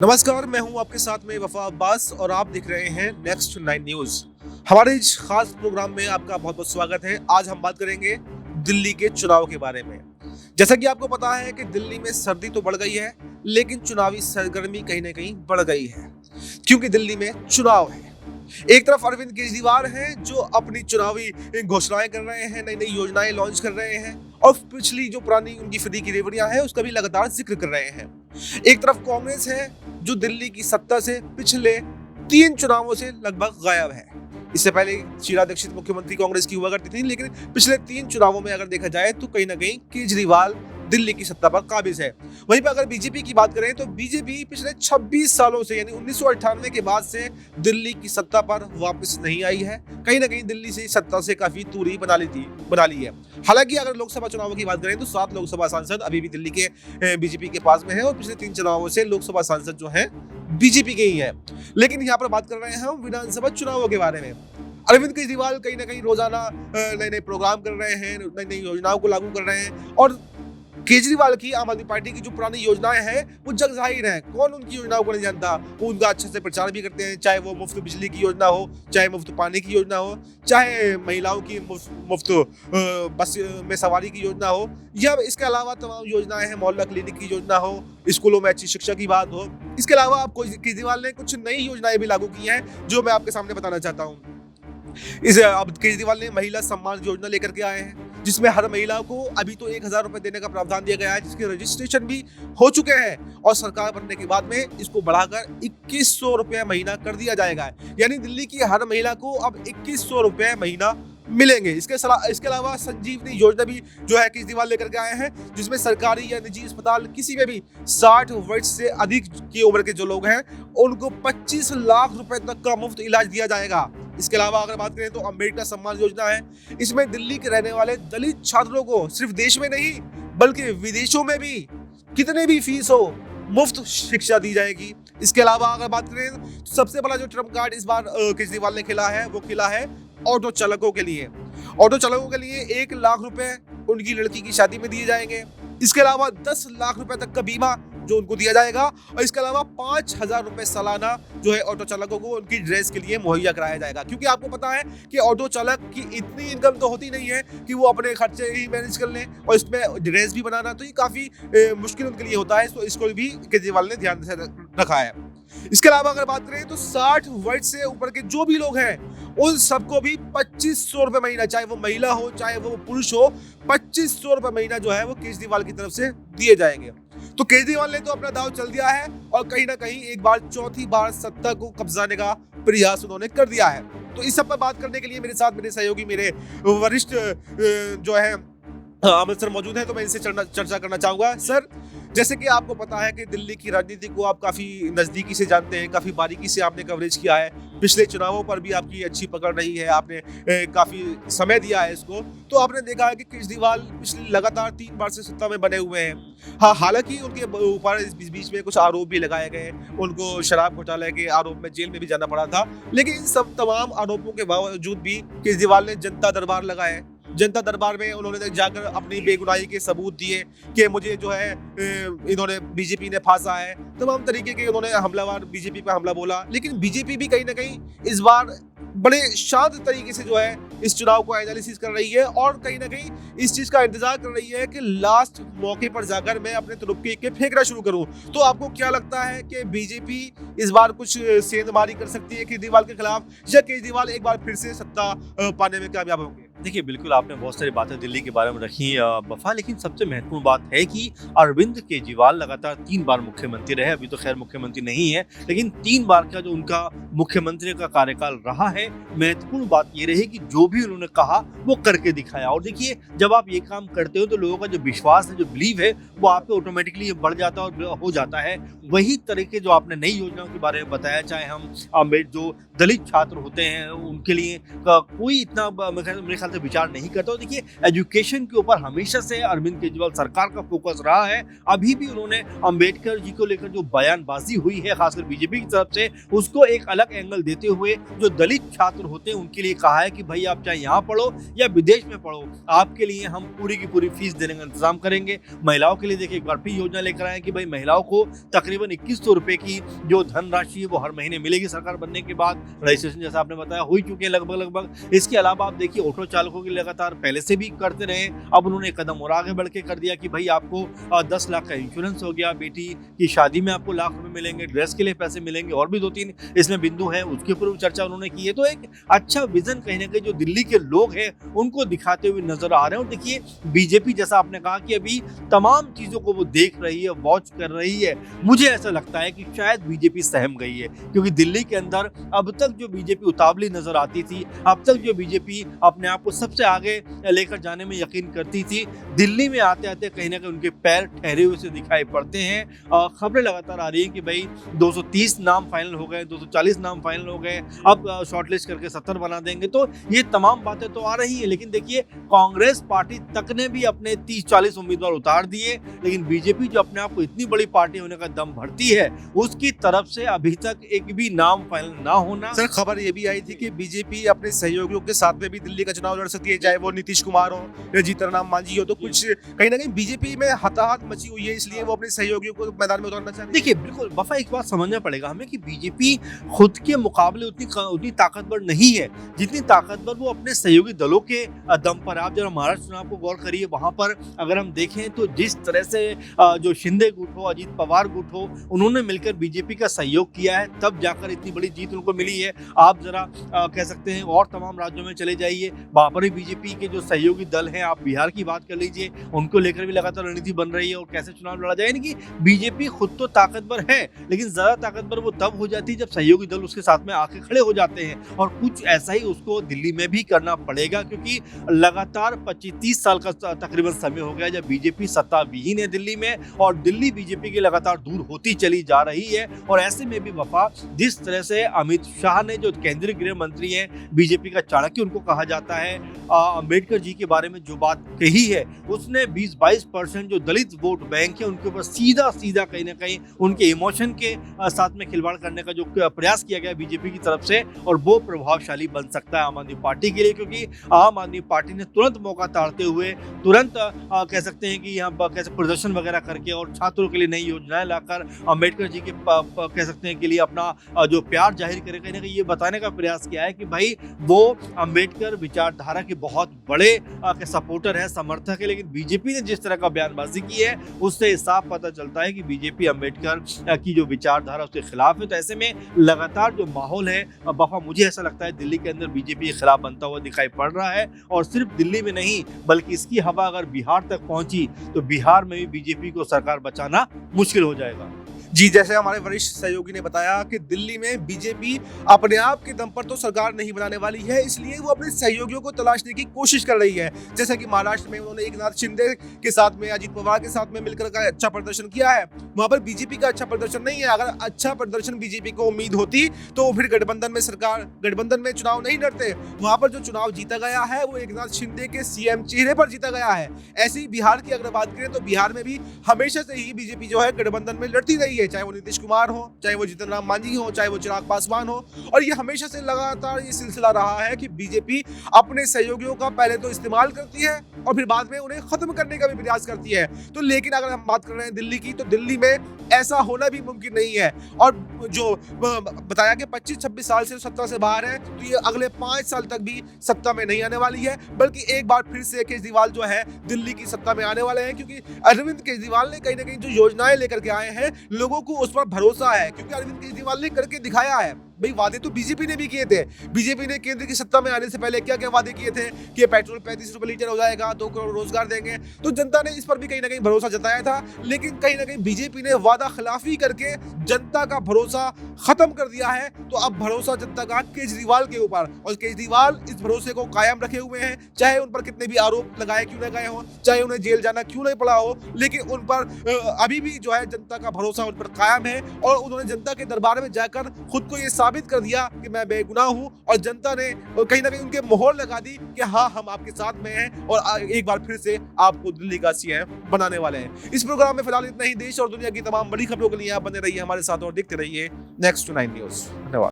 नमस्कार, मैं हूं आपके साथ में वफा अब्बास और आप देख रहे हैं नेक्स्ट 9 न्यूज। हमारे इस खास प्रोग्राम में आपका बहुत बहुत स्वागत है। आज हम बात करेंगे दिल्ली के चुनाव के बारे में। जैसा कि आपको पता है कि दिल्ली में सर्दी तो बढ़ गई है, लेकिन चुनावी सरगर्मी कहीं ना कहीं बढ़ गई है, क्योंकि दिल्ली में चुनाव है। एक तरफ अरविंद केजरीवाल हैं जो अपनी चुनावी घोषणाएं कर रहे हैं, नई नई योजनाएं लॉन्च कर रहे हैं और पिछली जो पुरानी उनकी फ्री की रेवड़ियां हैं उसका भी लगातार जिक्र कर रहे हैं। एक तरफ कांग्रेस है जो दिल्ली की सत्ता से पिछले 3 चुनावों से लगभग गायब है। इससे पहले शीला दीक्षित मुख्यमंत्री कांग्रेस की हुआ करती थी, लेकिन पिछले 3 चुनावों में अगर देखा जाए तो कहीं ना कहीं केजरीवाल दिल्ली की सत्ता पर काबिज है। वहीं पर अगर बीजेपी की बात करें तो बीजेपी पिछले 26 सालों से यानी 1998 के बाद से दिल्ली की सत्ता पर वापस नहीं आई है। कहीं ना कहीं दिल्ली से सत्ता से काफी दूरी बना ली है। हालांकि अगर लोकसभा चुनावों की बात करें तो 7 लोकसभा सांसद अभी भी दिल्ली के बीजेपी के पास में है और पिछले 3 चुनावों से लोकसभा सांसद जो है बीजेपी के ही है। लेकिन यहाँ पर बात कर रहे हैं हम विधानसभा चुनावों के बारे में। अरविंद केजरीवाल कहीं ना कहीं रोजाना नए नए प्रोग्राम कर रहे हैं, नई नई योजनाओं को लागू कर रहे हैं और केजरीवाल की आम आदमी पार्टी की जो पुरानी योजनाएं हैं वो जग जाहिर है। कौन उनकी योजनाओं को नहीं जानता। वो उनका अच्छे से प्रचार भी करते हैं, चाहे वो मुफ्त बिजली की योजना हो, चाहे मुफ्त पानी की योजना हो, चाहे महिलाओं की मुफ्त बस में सवारी की योजना हो, या इसके अलावा तमाम योजनाएं हैं, मोहल्ला क्लिनिक की योजना हो, स्कूलों में अच्छी शिक्षा की बात हो। इसके अलावा आपको केजरीवाल ने कुछ नई योजनाएं भी लागू की हैं जो मैं आपके सामने बताना चाहता हूँ। अब केजरीवाल ने महिला सम्मान योजना लेकर के आए हैं, जिसमें हर महिला को अभी तो 1,000 रुपए देने का प्रावधान दिया गया है, जिसके रजिस्ट्रेशन भी हो चुके हैं और सरकार बनने के बाद में इसको बढ़ाकर 2,100 रुपए महीना कर दिया जाएगा। यानी दिल्ली की हर महिला को अब 2,100 रुपए महीना मिलेंगे। इसके अलावा संजीवनी योजना भी जो है केजरीवाल लेकर के आए हैं, जिसमें सरकारी या निजी अस्पताल किसी में भी 60 वर्ष से अधिक की उम्र के जो लोग हैं उनको 25 लाख रुपए तक का मुफ्त इलाज दिया जाएगा। इसके अलावा अगर बात करें तो अम्बेडकर सम्मान योजना है। इसमें दिल्ली के रहने वाले दलित छात्रों को सिर्फ देश में नहीं बल्कि विदेशों में भी कितने भी फीस हो मुफ्त शिक्षा दी जाएगी। इसके अलावा अगर बात करें तो सबसे बड़ा जो ट्रम्प कार्ड इस बार केजरीवाल ने खेला है वो खेला है ऑटो चालकों के लिए। ऑटो चालकों के लिए 1 लाख रुपए उनकी लड़की की शादी में दिए जाएंगे। इसके अलावा 10 लाख रुपए तक का बीमा जो उनको दिया जाएगा और इसके अलावा 5,000 रुपए सालाना जो है ऑटो चालकों को उनकी ड्रेस के लिए मुहैया कराया जाएगा। क्योंकि आपको पता है कि ऑटो चालक की इतनी इनकम तो होती नहीं है कि वो अपने खर्चे ही मैनेज कर लें और इसमें ड्रेस भी बनाना तो ये काफी मुश्किल उनके लिए होता है। तो इसको भी केजरीवाल ने ध्यान से रखा है। इसके अलावा अगर बात करें तो 60 वर्ष से ऊपर के जो भी लोग हैं उन सबको भी 2,500 रुपए महीना, चाहे वो महिला हो चाहे वो पुरुष हो, 2,500 रुपए महीना जो है वो केजरीवाल की तरफ से दिए जाएंगे। तो केजरीवाल ने तो अपना दाव चल दिया है और कहीं ना कहीं एक बार चौथी बार सत्ता को कब्जाने का प्रयास उन्होंने कर दिया है। तो इस सब पर बात करने के लिए मेरे साथ मेरे सहयोगी, मेरे वरिष्ठ जो है अमित सर मौजूद है, तो मैं इनसे चर्चा करना चाहूंगा। सर, जैसे कि आपको पता है कि दिल्ली की राजनीति को आप काफी नजदीकी से जानते हैं, काफी बारीकी से आपने कवरेज किया है, पिछले चुनावों पर भी आपकी अच्छी पकड़ रही है, आपने काफी समय दिया है इसको। तो आपने देखा है कि केजरीवाल पिछले लगातार 3 बार से सत्ता में बने हुए हैं। हाँ, हालांकि उनके ऊपर इस बीच में कुछ आरोप भी लगाए गए, उनको शराब घोटाले के आरोप में जेल में भी जाना पड़ा था। लेकिन इन सब तमाम आरोपों के बावजूद भी केजरीवाल ने जनता दरबार लगाए। जनता दरबार में उन्होंने जाकर अपनी बेगुनाही के सबूत दिए कि मुझे जो है इन्होंने बीजेपी ने फांसा है, तमाम तरीके के उन्होंने हमलावर बीजेपी पर हमला बोला। लेकिन बीजेपी भी कहीं ना कहीं इस बार बड़े शांत तरीके से जो है इस चुनाव को एनालिसिस कर रही है और कहीं ना कहीं इस चीज का इंतजार कर रही है कि लास्ट मौके पर जाकर मैं अपने तुरुप्पे के फेंकना शुरू करूं। तो आपको क्या लगता है कि बीजेपी इस बार कुछ सेंधमारी कर सकती है केजरीवाल के खिलाफ, या केजरीवाल एक बार फिर से सत्ता पाने में कामयाब होंगे? देखिए, बिल्कुल आपने बहुत सारी बातें दिल्ली के बारे में रखी वफा, लेकिन सबसे महत्वपूर्ण बात है कि अरविंद केजरीवाल लगातार 3 बार मुख्यमंत्री रहे। अभी तो खैर मुख्यमंत्री नहीं है, लेकिन 3 बार का जो उनका मुख्यमंत्री का कार्यकाल रहा है, महत्वपूर्ण बात ये रही कि जो भी उन्होंने कहा वो करके दिखाया। और देखिए, जब आप ये काम करते हो तो लोगों का जो विश्वास है, जो बिलीव है, वो आप पे ऑटोमेटिकली बढ़ जाता है और हो जाता है। वही तरीके जो आपने नई योजनाओं के बारे में बताया, चाहे हम जो दलित छात्र होते हैं उनके लिए कोई इतना मेरे ख्याल से विचार नहीं करता। देखिए, एजुकेशन के ऊपर हमेशा से अरविंद केजरीवाल सरकार का फोकस रहा है। अभी भी उन्होंने अंबेडकर जी को लेकर जो बयानबाजी हुई है खासकर बीजेपी की तरफ से, उसको एक अलग एंगल देते हुए जो दलित छात्र होते हैं उनके लिए कहा है कि भाई आप चाहे यहाँ पढ़ो या विदेश में पढ़ो, आपके लिए हम पूरी की पूरी फीस देने का इंतजाम करेंगे। महिलाओं के लिए देखिए एक बार फिर योजना लेकर आए कि भाई महिलाओं को तकरीबन 2100 रुपए की जो धनराशि है वो हर महीने मिलेगी। सरकार बनने के बाद रजिस्ट्रेशन जैसा आपने बताया हो ही चुके हैं लगभग। इसके अलावा आप देखिए ऑटो चालकों की लगातार पहले से भी करते रहे, अब उन्होंने कदम और आगे बढ़ के कर दिया कि भाई आपको 10 लाख का इंश्योरेंस हो गया, बेटी की शादी में आपको लाख रुपए मिलेंगे, ड्रेस के लिए पैसे मिलेंगे, और भी 2-3 इसमें बिंदु हैं, उसके ऊपर भी चर्चा उन्होंने की है। तो एक अच्छा विजन कहीं ना कहीं जो दिल्ली के लोग हैं उनको दिखाते हुए नजर आ रहे हैं। और देखिए बीजेपी जैसा आपने कहा कि अभी तमाम चीजों को वो देख रही है, वॉच कर रही है, मुझे ऐसा लगता है कि शायद बीजेपी सहम गई है, क्योंकि दिल्ली के अंदर अब तक जो बीजेपी उतावली नजर आती थी, अब तक जो बीजेपी अपने आप को सबसे आगे लेकर जाने में यकीन करती थी, दिल्ली में आते आते कहीं ना कहीं उनके पैर ठहरे हुए से दिखाई पड़ते हैं। खबरें लगातार आ रही हैं कि भाई 230 नाम फाइनल हो गए, 240 नाम फाइनल हो गए, अब शॉर्टलिस्ट करके 70 बना देंगे। तो ये तमाम बातें तो आ रही हैं, लेकिन देखिए कांग्रेस पार्टी तक ने भी अपने 30-40 उम्मीदवार उतार दिए, लेकिन बीजेपी जो अपने आप को इतनी बड़ी पार्टी होने का दम भरती है, उसकी तरफ से अभी तक एक भी नाम फाइनल ना होना। सर खबर ये भी आई थी कि बीजेपी अपने सहयोगियों के साथ में भी दिल्ली का चुनाव लड़ सकती है, चाहे वो नीतीश कुमार हो या जीतन राम मांझी हो। तो कुछ कहीं ना कहीं बीजेपी में हताहत मची हुई है, इसलिए वो अपने सहयोगियों को मैदान में उतारना चाहती है। देखिए बिल्कुल वफा, एक बात समझना पड़ेगा हमें कि बीजेपी खुद के मुकाबले उतनी ताकतवर नहीं है जितनी ताकतवर वो अपने सहयोगी दलों के दम पर। आप जरा महाराष्ट्र चुनाव को गौर करिए, वहां पर अगर हम देखें तो जिस तरह से जो शिंदे गुट हो, अजीत पवार गुट हो, उन्होंने मिलकर बीजेपी का सहयोग किया है, तब जाकर इतनी बड़ी जीत उनको मिली है। आप जरा कह सकते हैं और तमाम राज्यों में चले जाइए, वहां पर भी बीजेपी के जो सहयोगी दल हैं, आप बिहार की बात कर लीजिए, उनको लेकर भी लगातार रणनीति बन रही है और कैसे चुनाव लड़ा जाए। यानी कि बीजेपी खुद तो ताकतवर है, लेकिन ज्यादा ताकतवर वो तब हो जाती है जब सहयोगी दल उसके साथ में आके खड़े हो जाते हैं, और कुछ ऐसा ही उसको दिल्ली में भी करना पड़ेगा, क्योंकि लगातार 25-30 साल का तकरीबन समय हो गया जब बीजेपी सत्ता विहीन है दिल्ली में, और दिल्ली बीजेपी की लगातार दूर होती चली जा रही है। और ऐसे में भी वफा, जिस तरह से अमित शाह ने, जो केंद्रीय गृह मंत्री हैं, बीजेपी का चाणक्य उनको कहा जाता है, अंबेडकर जी के बारे में जो बात कही है, उसने 20-22% जो दलित वोट बैंक है उनके ऊपर सीधा कहीं ना कहीं उनके इमोशन के साथ में खिलवाड़ करने का जो प्रयास किया गया बीजेपी की तरफ से, और वो प्रभावशाली बन सकता है आम आदमी पार्टी के लिए, क्योंकि आम आदमी पार्टी ने तुरंत मौका ताड़ते हुए तुरंत कह सकते हैं कि यहाँ कैसे प्रदर्शन वगैरह करके और छात्रों के लिए नई योजनाएं लाकर अम्बेडकर जी के कह सकते हैं के लिए अपना जो प्यार जाहिर करे, कहीं ना कहीं ये बताने का प्रयास किया है कि भाई वो अम्बेडकर विचारधारा के बहुत बड़े सपोर्टर है, समर्थक है। लेकिन बीजेपी ने जिस तरह का बयानबाजी की है उससे साफ पता चलता है कि बीजेपी अम्बेडकर की जो विचारधारा उसके खिलाफ है। तो ऐसे में लगातार जो माहौल है वफा, मुझे ऐसा लगता है दिल्ली के अंदर बीजेपी के खिलाफ बनता हुआ दिखाई पड़ रहा है, और सिर्फ दिल्ली में नहीं बल्कि इसकी हवा अगर बिहार तक पहुंची तो बिहार में भी बीजेपी को सरकार बचाना मुश्किल हो जाएगा। जी, जैसे हमारे वरिष्ठ सहयोगी ने बताया कि दिल्ली में बीजेपी अपने आप के दम पर तो सरकार नहीं बनाने वाली है, इसलिए वो अपने सहयोगियों को तलाशने की कोशिश कर रही है। जैसा कि महाराष्ट्र में उन्होंने एकनाथ शिंदे के साथ में, अजीत पवार के साथ में मिलकर का अच्छा प्रदर्शन किया है, वहां पर बीजेपी का अच्छा प्रदर्शन नहीं है। अगर अच्छा प्रदर्शन बीजेपी को उम्मीद होती तो फिर गठबंधन में चुनाव नहीं लड़ते। वहां पर जो चुनाव जीता गया है वो एकनाथ शिंदे के सीएम चेहरे पर जीता गया है। ऐसे ही बिहार की अगर बात करें तो बिहार में भी हमेशा से ही बीजेपी जो है गठबंधन में लड़ती रही है, चाहे वो नीतीश कुमार हो, चाहे वो जीतन राम मांझी हो, चाहे वो चिराग पासवान हो। और ये हमेशा से लगातार ये सिलसिला रहा है कि बीजेपी अपने सहयोगियों का पहले तो इस्तेमाल करती है और फिर बाद में उन्हें खत्म करने का भी प्रयास करती है। तो लेकिन अगर हम बात कर रहे हैं दिल्ली की, तो दिल्ली में ऐसा होना भी मुमकिन नहीं है। और जो बताया कि 25-26 साल से सत्ता से बाहर है, तो ये अगले 5 साल तक भी सत्ता में नहीं आने वाली है, बल्कि एक बार फिर से केजरीवाल जो है दिल्ली की सत्ता में आने वाले हैं, क्योंकि अरविंद केजरीवाल ने कहीं ना कहीं जो योजनाएं लेकर के आए हैं, लोगों को उस पर भरोसा है, क्योंकि अरविंद केजरीवाल ने करके दिखाया है। भाई वादे तो बीजेपी ने भी किए थे। बीजेपी ने केंद्र की सत्ता में आने से पहले क्या क्या वादे किए थे कि पेट्रोल 35 रुपए लीटर हो जाएगा, 2 करोड़ रोजगार देंगे। तो जनता ने इस पर भी कहीं ना कहीं भरोसा जताया था, लेकिन कहीं ना कहीं बीजेपी ने वादा खिलाफी करके जनता का भरोसा खत्म कर दिया है। तो अब भरोसा जनता का केजरीवाल के ऊपर, और केजरीवाल इस भरोसे को कायम रखे हुए हैं, चाहे उन पर कितने भी आरोप लगाए क्यों न गए हो, चाहे उन्हें जेल जाना क्यों नहीं पड़ा हो, लेकिन उन पर अभी भी जो है जनता का भरोसा उन पर कायम है। और उन्होंने जनता के दरबार में जाकर खुद को ये साबित कर दिया कि मैं बेगुनाह हूं और जनता ने कहीं ना कहीं उनके मोहर लगा दी कि हाँ, हम आपके साथ में हैं और एक बार फिर से आपको दिल्ली का सीएम बनाने वाले हैं। इस प्रोग्राम में फिलहाल इतना ही। देश और दुनिया की तमाम बड़ी खबरों के लिए आप बने रहिए हमारे साथ और देखते रहिए नेक्स्ट 9 न्यूज। धन्यवाद।